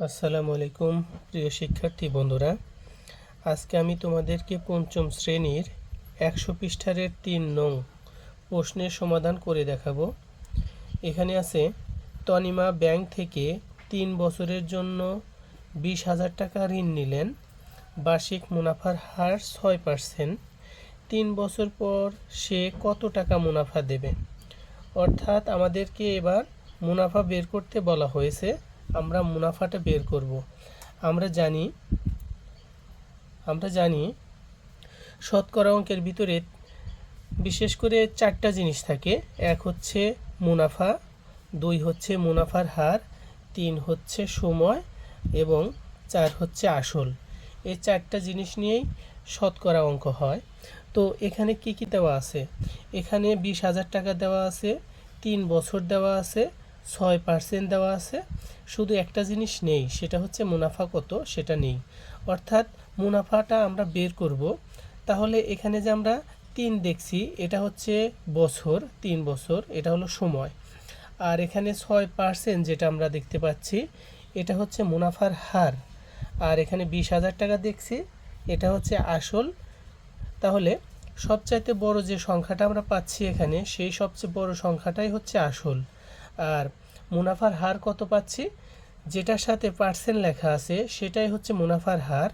আসসালামু আলাইকুম প্রিয় শিক্ষার্থী বন্ধুরা, আজকে আমি তোমাদেরকে পঞ্চম শ্রেণীর 100 পৃষ্ঠার 3 নং প্রশ্নের সমাধান করে দেখাবো। এখানে আছে, তনিমা ব্যাংক থেকে 3 বছরের জন্য 20,000 টাকা ঋণ নিলেন। বার্ষিক মুনাফার হার 6%। 3 বছর পর সে কত টাকা মুনাফা দেবে? অর্থাৎ আমাদেরকে এবার মুনাফা বের করতে বলা হয়েছে। আমরা মুনাফাটা বের করব। আমরা জানি শতকরা অঙ্কের ভিতরে বিশেষ করে 4টা জিনিস থাকে। 1 হচ্ছে মুনাফা, 2 হচ্ছে মুনাফার হার, 3 হচ্ছে সময় এবং 4 হচ্ছে আসল। এই 4টা জিনিস নিয়েই শতকরা অঙ্ক হয়। তো এখানে কি কি দেওয়া আছে? এখানে 20,000 টাকা দেওয়া আছে, 3 বছর দেওয়া আছে, 6% দেওয়া আছে। শুধু একটা জিনিস নেই, সেটা হচ্ছে মুনাফা কত সেটা নেই। অর্থাৎ মুনাফাটা আমরা বের করব। তাহলে এখানে যে আমরা 3 দেখছি, এটা হচ্ছে বছর, 3 বছর, এটা হলো সময়। আর এখানে 6% যেটা আমরা দেখতে পাচ্ছি, এটা হচ্ছে মুনাফার হার। আর এখানে 20,000 টাকা দেখছি, এটা হচ্ছে আসল। তাহলে সবচাইতে বড় যে সংখ্যাটা আমরা পাচ্ছি এখানে, সেই সবচেয়ে বড় সংখ্যাটাই হচ্ছে আসল। আর মুনাফার হার কত পাচ্ছি, যেটার সাথে পার্সেন্ট লেখা আছে সেটাই হচ্ছে মুনাফার হার।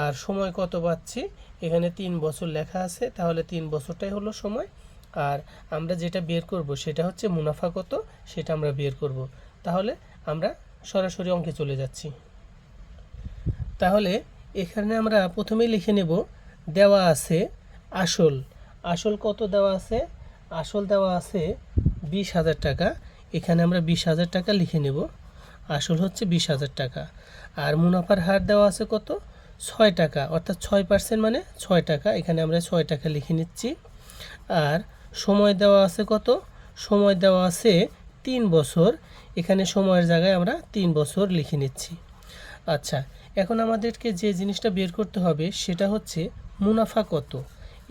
আর সময় কত পাচ্ছি, এখানে 3 বছর লেখা আছে, তাহলে 3 বছরটাই হলো সময়। আর আমরা যেটা বের করব সেটা হচ্ছে মুনাফা কত, সেটা আমরা বের করব। তাহলে আমরা সরাসরি অঙ্কে চলে যাচ্ছি। তাহলে এখানে আমরা প্রথমেই লিখে নেব, দেওয়া আছে আসল। আসল কত দেওয়া আছে? আসল দেওয়া আছে 20,000 টাকা। এখানে আমরা 20,000 টাকা লিখে নেব। আসল হচ্ছে 20,000 টাকা। আর মুনাফার হার দেওয়া আছে কত? 6 টাকা, অর্থাৎ 6% মানে 6 টাকা। এখানে আমরা 6 টাকা লিখে নিচ্ছি। আর সময় দেওয়া আছে কত? সময় দেওয়া আছে 3 বছর। এখানে সময়ের জায়গায় আমরা 3 বছর লিখে নিচ্ছি। আচ্ছা, এখন আমাদেরকে যে জিনিসটা বের করতে হবে সেটা হচ্ছে মুনাফা কত।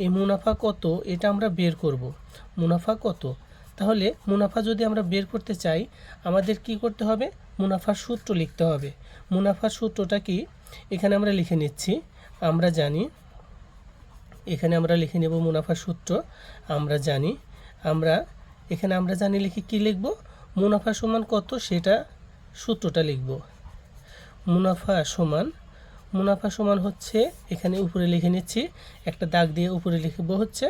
এই মুনাফা কত এটা আমরা বের করব। মুনাফা কত? তাহলে মুনাফা যদি আমরা বের করতে চাই, আমাদের কি করতে হবে? মুনাফার সূত্র লিখতে হবে। মুনাফার সূত্রটা কি? এখানে আমরা লিখে নিচ্ছি। আমরা জানি, এখানে আমরা লিখে নেব মুনাফার সূত্র। এখানে আমরা জানি লিখে কি লিখব? মুনাফা সমান কত সেটা সূত্রটা লিখব। মুনাফা সমান হচ্ছে, এখানে উপরে লিখে নিচ্ছি, একটা দাগ দিয়ে উপরে লিখব হচ্ছে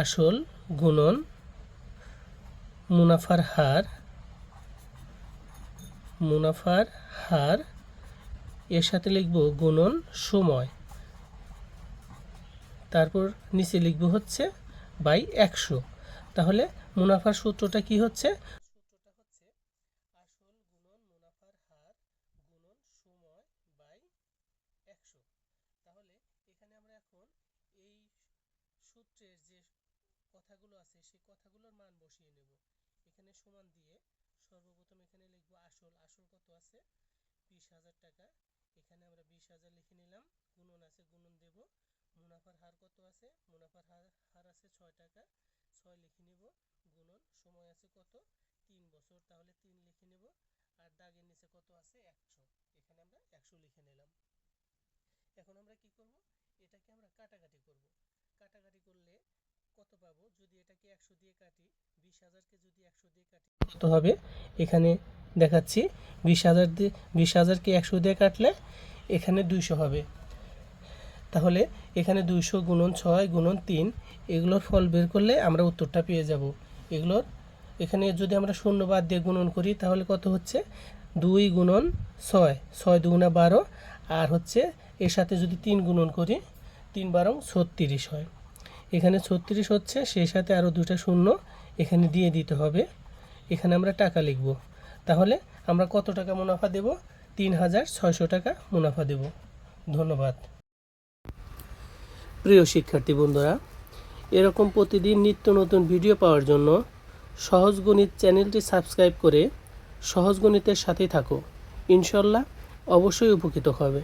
আসল গুণন মুনাফার হার, এর সাথে লিখব গুণন সময়, তারপর নিচে লিখব হচ্ছে বাই 100। তাহলে মুনাফার সূত্রটা কি হচ্ছে? আসল গুণন মুনাফার হার গুণন সময় বাই 100। তাহলে এখানে আমরা এখন এই সূত্রের যে কথাগুলো আছে সেই কথাগুলোর মান বসিয়ে নেব। এখানে সমান দিয়ে সর্বপ্রথম এখানে লিখব আসল কত আছে? 20,000 টাকা। এখানে আমরা 20,000 লিখে নিলাম। গুণন আছে, গুণন দেব। মুনাফার হার কত আছে? মুনাফার হার আছে 6 টাকা, 6 লিখে নেব। গুণন সময় আছে কত? 3 বছর, তাহলে 3 লিখে নেব। আর দাগের নিচে কত আছে? 100। এখানে আমরা 100 লিখে নিলাম। এখন আমরা কি করব? এটাকে আমরা কাটাকাটি করব। কাটাকাটি করলে কত পাবো? যদি এটাকে 100 দিয়ে কাটি, 20,000কে যদি 100 দিয়ে কাটি কত হবে? এখানে দেখাচ্ছি, 20,000কে 100 দিয়ে কাটলে এখানে 200 হবে। তাহলে এখানে 200 গুণন 6 গুণন 3, এগুলোর ফল বের করলে আমরা উত্তরটা পেয়ে যাব। এখানে যদি আমরা শূন্য বাদ দিয়ে গুণন করি তাহলে কত হচ্ছে? 2 গুণন 6, 6 দুগুণা 12। আর হচ্ছে এর সাথে যদি 3 গুণন করি, 3 বারং 36 হয়। এখানে 36 হচ্ছে, সেই সাথে আরও 2টা শূন্য এখানে দিয়ে দিতে হবে। এখানে আমরা টাকা লিখব। তাহলে আমরা কত টাকা মুনাফা দেব? 3,600 টাকা মুনাফা দেব। ধন্যবাদ। প্রিয় শিক্ষার্থী বন্ধুরা, এরকম প্রতিদিন নিত্য নতুন ভিডিও পাওয়ার জন্য সহজ গণিত চ্যানেলটি সাবস্ক্রাইব করে সহজ গণিতের সাথেই থাকো। ইনশাল্লাহ অবশ্যই উপকৃত হবে।